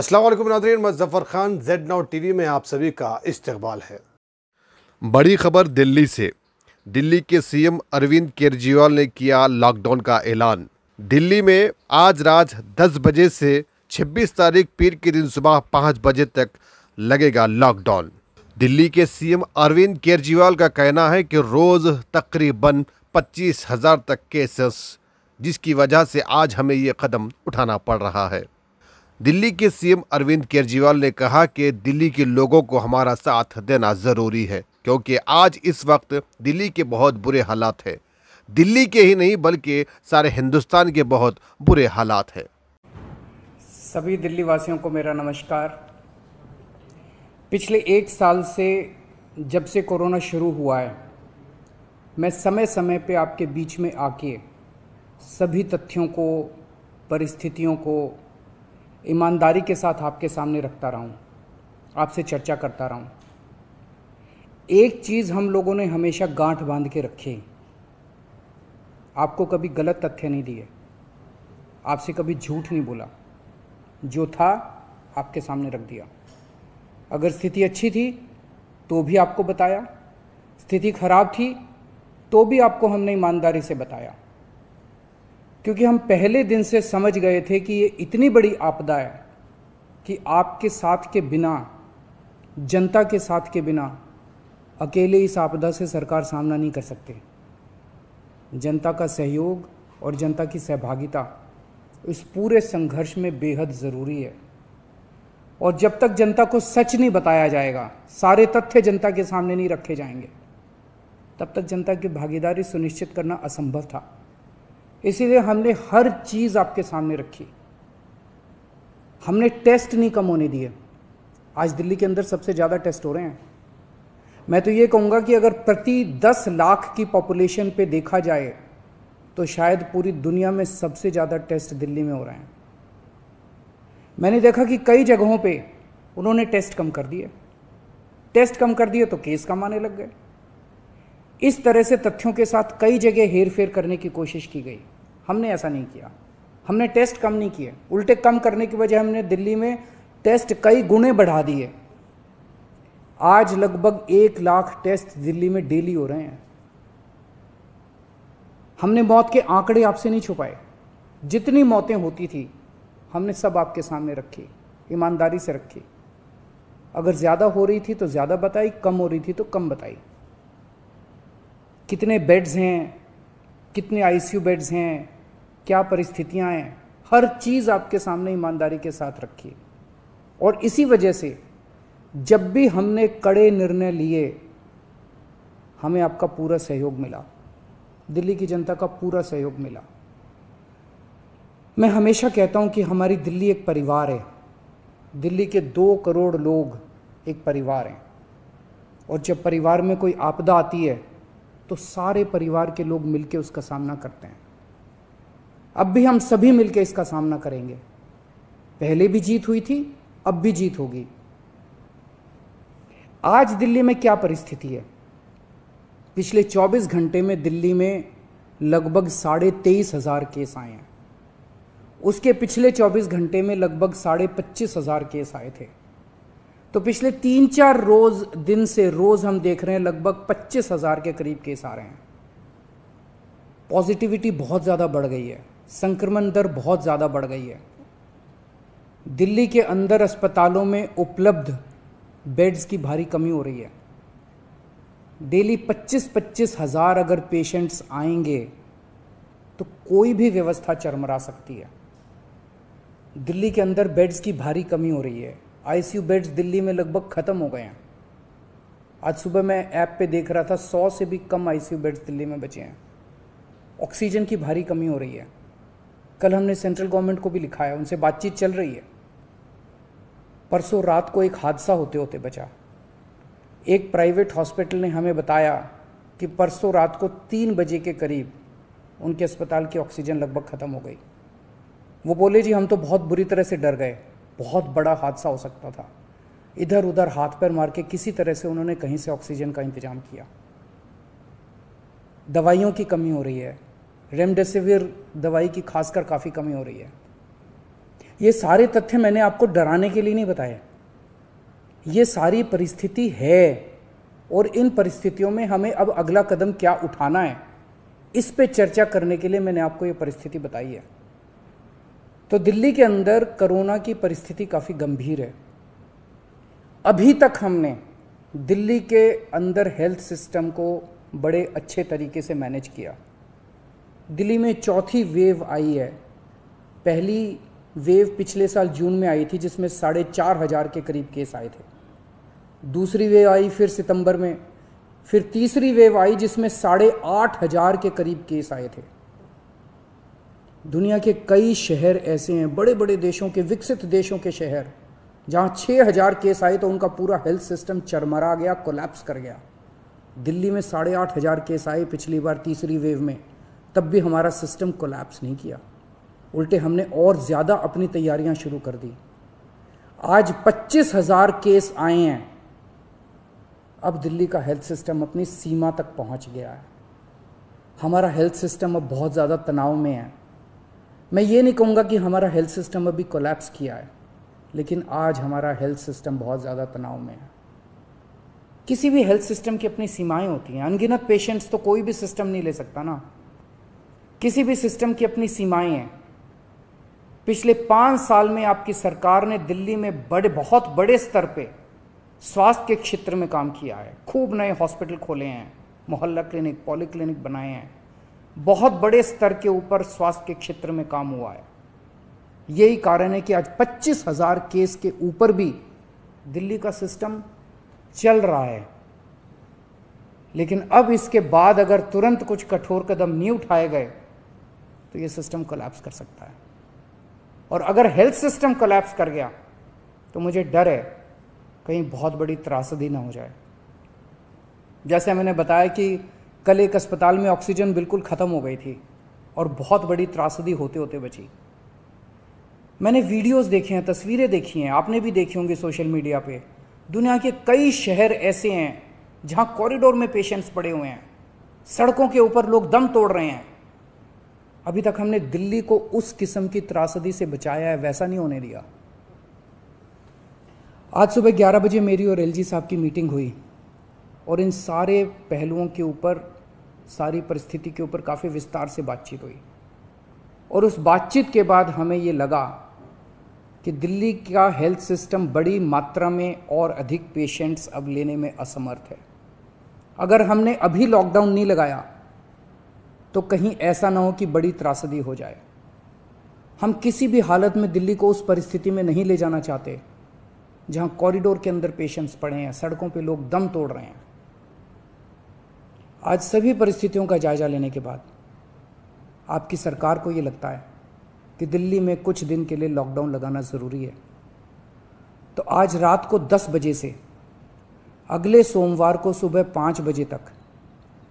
अस्सलाम वालेकुम नाज़रीन, मैं Zafar Khan Z now TV में आप सभी का इस्तकबाल है। बड़ी खबर दिल्ली से। दिल्ली के सीएम अरविंद केजरीवाल ने किया लॉकडाउन का ऐलान। दिल्ली में आज रात 10 बजे से 26 तारीख पीर के दिन सुबह 5 बजे तक लगेगा लॉकडाउन। दिल्ली के सीएम अरविंद केजरीवाल का कहना है कि रोज तकरीबन 25,000 तक केसेस, जिसकी वजह से आज हमें ये कदम उठाना पड़ रहा है। दिल्ली के सीएम अरविंद केजरीवाल ने कहा कि दिल्ली के लोगों को हमारा साथ देना ज़रूरी है, क्योंकि आज इस वक्त दिल्ली के बहुत बुरे हालात हैं। दिल्ली के ही नहीं बल्कि सारे हिंदुस्तान के बहुत बुरे हालात हैं। सभी दिल्ली वासियों को मेरा नमस्कार। पिछले 1 साल से जब से कोरोना शुरू हुआ है, मैं समय समय पे आपके बीच में आके सभी तथ्यों को, परिस्थितियों को ईमानदारी के साथ आपके सामने रखता रहा हूँ, आपसे चर्चा करता रहा हूँ। एक चीज़ हम लोगों ने हमेशा गांठ बांध के रखी, आपको कभी गलत तथ्य नहीं दिए, आपसे कभी झूठ नहीं बोला, जो था आपके सामने रख दिया। अगर स्थिति अच्छी थी तो भी आपको बताया, स्थिति खराब थी तो भी आपको हमने ईमानदारी से बताया, क्योंकि हम पहले दिन से समझ गए थे कि ये इतनी बड़ी आपदा है कि आपके साथ के बिना, जनता के साथ के बिना अकेले इस आपदा से सरकार सामना नहीं कर सकते। जनता का सहयोग और जनता की सहभागिता इस पूरे संघर्ष में बेहद ज़रूरी है। और जब तक जनता को सच नहीं बताया जाएगा, सारे तथ्य जनता के सामने नहीं रखे जाएंगे, तब तक जनता की भागीदारी सुनिश्चित करना असंभव था। इसीलिए हमने हर चीज़ आपके सामने रखी। हमने टेस्ट नहीं कम होने दिए। आज दिल्ली के अंदर सबसे ज़्यादा टेस्ट हो रहे हैं। मैं तो ये कहूँगा कि अगर प्रति 10 लाख की पॉपुलेशन पे देखा जाए तो शायद पूरी दुनिया में सबसे ज़्यादा टेस्ट दिल्ली में हो रहे हैं। मैंने देखा कि कई जगहों पे उन्होंने टेस्ट कम कर दिए। टेस्ट कम कर दिए तो केस कम आने लग गए। इस तरह से तथ्यों के साथ कई जगह हेरफेर करने की कोशिश की गई। हमने ऐसा नहीं किया। हमने टेस्ट कम नहीं किए, उल्टे कम करने की वजह हमने दिल्ली में टेस्ट कई गुने बढ़ा दिए। आज लगभग 1 लाख टेस्ट दिल्ली में डेली हो रहे हैं। हमने मौत के आंकड़े आपसे नहीं छुपाए। जितनी मौतें होती थी हमने सब आपके सामने रखी, ईमानदारी से रखी। अगर ज़्यादा हो रही थी तो ज़्यादा बताई, कम हो रही थी तो कम बताई। कितने बेड्स हैं, कितने आईसीयू बेड्स हैं, क्या परिस्थितियां हैं, हर चीज़ आपके सामने ईमानदारी के साथ रखी। और इसी वजह से जब भी हमने कड़े निर्णय लिए, हमें आपका पूरा सहयोग मिला, दिल्ली की जनता का पूरा सहयोग मिला। मैं हमेशा कहता हूं कि हमारी दिल्ली एक परिवार है। दिल्ली के 2 करोड़ लोग एक परिवार हैं, और जब परिवार में कोई आपदा आती है तो सारे परिवार के लोग मिलकर उसका सामना करते हैं। अब भी हम सभी मिलकर इसका सामना करेंगे। पहले भी जीत हुई थी, अब भी जीत होगी। आज दिल्ली में क्या परिस्थिति है? पिछले 24 घंटे में दिल्ली में लगभग 23,500 केस आए हैं। उसके पिछले 24 घंटे में लगभग 25,500 केस आए थे। तो पिछले 3-4 रोज दिन से रोज हम देख रहे हैं लगभग 25,000 के करीब केस आ रहे हैं। पॉजिटिविटी बहुत ज़्यादा बढ़ गई है, संक्रमण दर बहुत ज़्यादा बढ़ गई है। दिल्ली के अंदर अस्पतालों में उपलब्ध बेड्स की भारी कमी हो रही है। डेली 25-25 हज़ार अगर पेशेंट्स आएंगे तो कोई भी व्यवस्था चरमरा सकती है। दिल्ली के अंदर बेड्स की भारी कमी हो रही है। आईसीयू बेड्स दिल्ली में लगभग ख़त्म हो गए हैं। आज सुबह मैं ऐप पे देख रहा था, 100 से भी कम आईसीयू बेड्स दिल्ली में बचे हैं। ऑक्सीजन की भारी कमी हो रही है। कल हमने सेंट्रल गवर्नमेंट को भी लिखा है, उनसे बातचीत चल रही है। परसों रात को एक हादसा होते होते बचा। एक प्राइवेट हॉस्पिटल ने हमें बताया कि परसों रात को 3 बजे के करीब उनके अस्पताल की ऑक्सीजन लगभग ख़त्म हो गई। वो बोले जी हम तो बहुत बुरी तरह से डर गए, बहुत बड़ा हादसा हो सकता था। इधर उधर हाथ पैर मार के किसी तरह से उन्होंने कहीं से ऑक्सीजन का इंतजाम किया। दवाइयों की कमी हो रही है, रेमडेसिविर दवाई की खासकर काफ़ी कमी हो रही है। ये सारे तथ्य मैंने आपको डराने के लिए नहीं बताए। ये सारी परिस्थिति है और इन परिस्थितियों में हमें अब अगला कदम क्या उठाना है, इस पे चर्चा करने के लिए मैंने आपको ये परिस्थिति बताई है। तो दिल्ली के अंदर कोरोना की परिस्थिति काफ़ी गंभीर है। अभी तक हमने दिल्ली के अंदर हेल्थ सिस्टम को बड़े अच्छे तरीके से मैनेज किया। दिल्ली में चौथी वेव आई है। पहली वेव पिछले साल जून में आई थी जिसमें 4,500 के करीब केस आए थे। दूसरी वेव आई फिर सितंबर में, फिर तीसरी वेव आई जिसमें 8,500 के करीब केस आए थे। दुनिया के कई शहर ऐसे हैं, बड़े बड़े देशों के, विकसित देशों के शहर, जहां 6,000 केस आए तो उनका पूरा हेल्थ सिस्टम चरमरा गया, कोलैप्स कर गया। दिल्ली में 8,500 केस आए पिछली बार तीसरी वेव में, तब भी हमारा सिस्टम कोलैप्स नहीं किया, उल्टे हमने और ज़्यादा अपनी तैयारियां शुरू कर दी। आज 25,000 केस आए हैं। अब दिल्ली का हेल्थ सिस्टम अपनी सीमा तक पहुंच गया है। हमारा हेल्थ सिस्टम अब बहुत ज़्यादा तनाव में है। मैं ये नहीं कहूँगा कि हमारा हेल्थ सिस्टम अभी कोलैप्स किया है, लेकिन आज हमारा हेल्थ सिस्टम बहुत ज़्यादा तनाव में है। किसी भी हेल्थ सिस्टम की अपनी सीमाएं होती हैं। अनगिनत पेशेंट्स तो कोई भी सिस्टम नहीं ले सकता ना। किसी भी सिस्टम की अपनी सीमाएं हैं। पिछले 5 साल में आपकी सरकार ने दिल्ली में बहुत बड़े स्तर पे स्वास्थ्य के क्षेत्र में काम किया है। खूब नए हॉस्पिटल खोले हैं, मोहल्ला क्लिनिक, पॉली क्लिनिक बनाए हैं। बहुत बड़े स्तर के ऊपर स्वास्थ्य के क्षेत्र में काम हुआ है। यही कारण है कि आज 25,000 केस के ऊपर भी दिल्ली का सिस्टम चल रहा है। लेकिन अब इसके बाद अगर तुरंत कुछ कठोर कदम नहीं उठाए गए तो ये सिस्टम कोलैप्स कर सकता है। और अगर हेल्थ सिस्टम कोलैप्स कर गया तो मुझे डर है कहीं बहुत बड़ी त्रासदी ना हो जाए। जैसे मैंने बताया कि कल एक अस्पताल में ऑक्सीजन बिल्कुल ख़त्म हो गई थी और बहुत बड़ी त्रासदी होते होते बची। मैंने वीडियोस देखे हैं, तस्वीरें देखी हैं, आपने भी देखी होंगी सोशल मीडिया पे। दुनिया के कई शहर ऐसे हैं जहां कॉरिडोर में पेशेंट्स पड़े हुए हैं, सड़कों के ऊपर लोग दम तोड़ रहे हैं। अभी तक हमने दिल्ली को उस किस्म की त्रासदी से बचाया है, वैसा नहीं होने दिया। आज सुबह 11 बजे मेरी और एलजी साहब की मीटिंग हुई और इन सारे पहलुओं के ऊपर, सारी परिस्थिति के ऊपर काफ़ी विस्तार से बातचीत हुई। और उस बातचीत के बाद हमें ये लगा कि दिल्ली का हेल्थ सिस्टम बड़ी मात्रा में और अधिक पेशेंट्स अब लेने में असमर्थ है। अगर हमने अभी लॉकडाउन नहीं लगाया तो कहीं ऐसा ना हो कि बड़ी त्रासदी हो जाए। हम किसी भी हालत में दिल्ली को उस परिस्थिति में नहीं ले जाना चाहते जहां कॉरिडोर के अंदर पेशेंट्स पड़े हैं, सड़कों पे लोग दम तोड़ रहे हैं। आज सभी परिस्थितियों का जायजा लेने के बाद आपकी सरकार को ये लगता है कि दिल्ली में कुछ दिन के लिए लॉकडाउन लगाना ज़रूरी है। तो आज रात को 10 बजे से अगले सोमवार को सुबह 5 बजे तक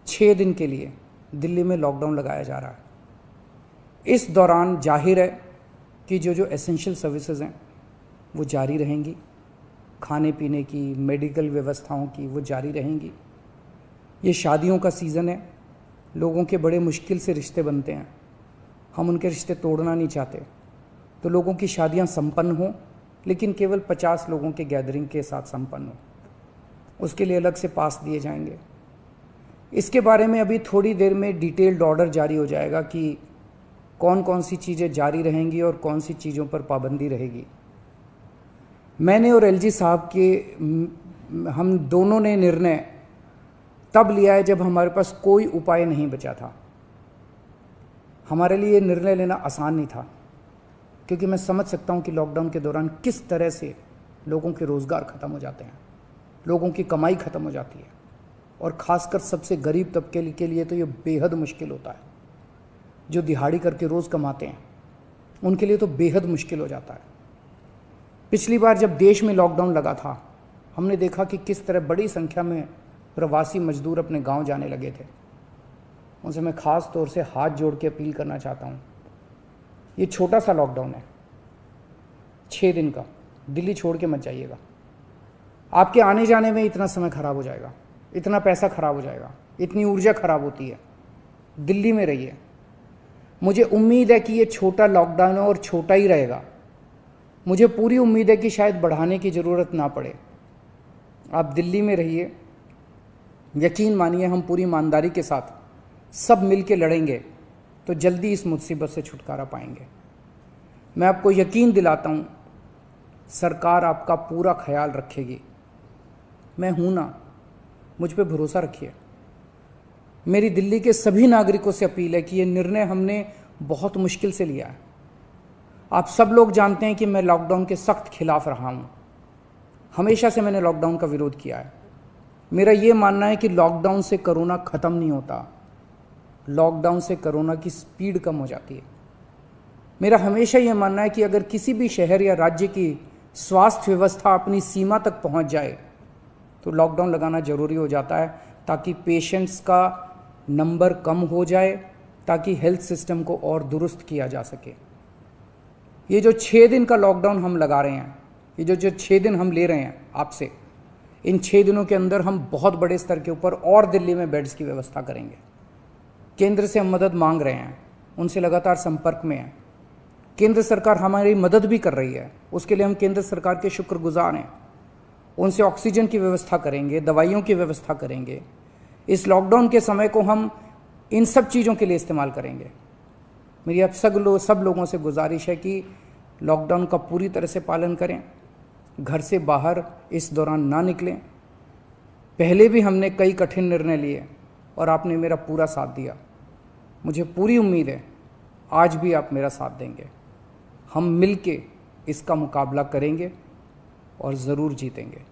6 दिन के लिए दिल्ली में लॉकडाउन लगाया जा रहा है। इस दौरान जाहिर है कि जो एसेंशियल सर्विसेज हैं वो जारी रहेंगी, खाने पीने की, मेडिकल व्यवस्थाओं की वो जारी रहेंगी। ये शादियों का सीज़न है, लोगों के बड़े मुश्किल से रिश्ते बनते हैं, हम उनके रिश्ते तोड़ना नहीं चाहते। तो लोगों की शादियां संपन्न हों, लेकिन केवल 50 लोगों के गैदरिंग के साथ संपन्न हो। उसके लिए अलग से पास दिए जाएंगे। इसके बारे में अभी थोड़ी देर में डिटेल्ड ऑर्डर जारी हो जाएगा कि कौन कौन सी चीज़ें जारी रहेंगी और कौन सी चीज़ों पर पाबंदी रहेगी। मैंने और एलजी साहब के हम दोनों ने निर्णय तब लिया है जब हमारे पास कोई उपाय नहीं बचा था। हमारे लिए निर्णय लेना आसान नहीं था, क्योंकि मैं समझ सकता हूं कि लॉकडाउन के दौरान किस तरह से लोगों के रोज़गार ख़त्म हो जाते हैं, लोगों की कमाई ख़त्म हो जाती है, और ख़ासकर सबसे गरीब तबके के लिए तो ये बेहद मुश्किल होता है। जो दिहाड़ी करके रोज़ कमाते हैं उनके लिए तो बेहद मुश्किल हो जाता है। पिछली बार जब देश में लॉकडाउन लगा था, हमने देखा कि किस तरह बड़ी संख्या में प्रवासी मजदूर अपने गांव जाने लगे थे। उनसे मैं ख़ास तौर से हाथ जोड़ के अपील करना चाहता हूं, ये छोटा सा लॉकडाउन है, 6 दिन का, दिल्ली छोड़ के मत जाइएगा। आपके आने जाने में इतना समय खराब हो जाएगा, इतना पैसा खराब हो जाएगा, इतनी ऊर्जा खराब होती है। दिल्ली में रहिए। मुझे उम्मीद है कि ये छोटा लॉकडाउन है और छोटा ही रहेगा, मुझे पूरी उम्मीद है कि शायद बढ़ाने की ज़रूरत ना पड़े। आप दिल्ली में रहिए, यकीन मानिए हम पूरी ईमानदारी के साथ सब मिल के लड़ेंगे तो जल्दी इस मुसीबत से छुटकारा पाएंगे। मैं आपको यकीन दिलाता हूँ, सरकार आपका पूरा ख्याल रखेगी। मैं हूँ ना, मुझ पे भरोसा रखिए। मेरी दिल्ली के सभी नागरिकों से अपील है कि ये निर्णय हमने बहुत मुश्किल से लिया है। आप सब लोग जानते हैं कि मैं लॉकडाउन के सख्त खिलाफ रहा हूँ। हमेशा से मैंने लॉकडाउन का विरोध किया है। मेरा ये मानना है कि लॉकडाउन से कोरोना ख़त्म नहीं होता, लॉकडाउन से कोरोना की स्पीड कम हो जाती है। मेरा हमेशा ये मानना है कि अगर किसी भी शहर या राज्य की स्वास्थ्य व्यवस्था अपनी सीमा तक पहुंच जाए तो लॉकडाउन लगाना ज़रूरी हो जाता है, ताकि पेशेंट्स का नंबर कम हो जाए, ताकि हेल्थ सिस्टम को और दुरुस्त किया जा सके। ये जो 6 दिन का लॉकडाउन हम लगा रहे हैं, ये जो 6 दिन हम ले रहे हैं आपसे, इन 6 दिनों के अंदर हम बहुत बड़े स्तर के ऊपर और दिल्ली में बेड्स की व्यवस्था करेंगे। केंद्र से हम मदद मांग रहे हैं, उनसे लगातार संपर्क में हैं। केंद्र सरकार हमारी मदद भी कर रही है, उसके लिए हम केंद्र सरकार के शुक्रगुजार हैं। उनसे ऑक्सीजन की व्यवस्था करेंगे, दवाइयों की व्यवस्था करेंगे। इस लॉकडाउन के समय को हम इन सब चीज़ों के लिए इस्तेमाल करेंगे। मेरी अब सब लोगों से गुजारिश है कि लॉकडाउन का पूरी तरह से पालन करें, घर से बाहर इस दौरान ना निकलें। पहले भी हमने कई कठिन निर्णय लिए और आपने मेरा पूरा साथ दिया। मुझे पूरी उम्मीद है आज भी आप मेरा साथ देंगे। हम मिलके इसका मुकाबला करेंगे और ज़रूर जीतेंगे।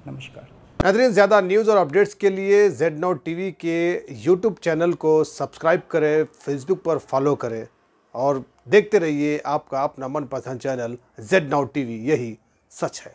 नमस्कार। नाज़रीन, ज़्यादा न्यूज़ और अपडेट्स के लिए Z-Now TV के YouTube चैनल को सब्सक्राइब करें, फेसबुक पर फॉलो करें और देखते रहिए आपका अपना मनपसंद चैनल Z-Now TV। यही सच है।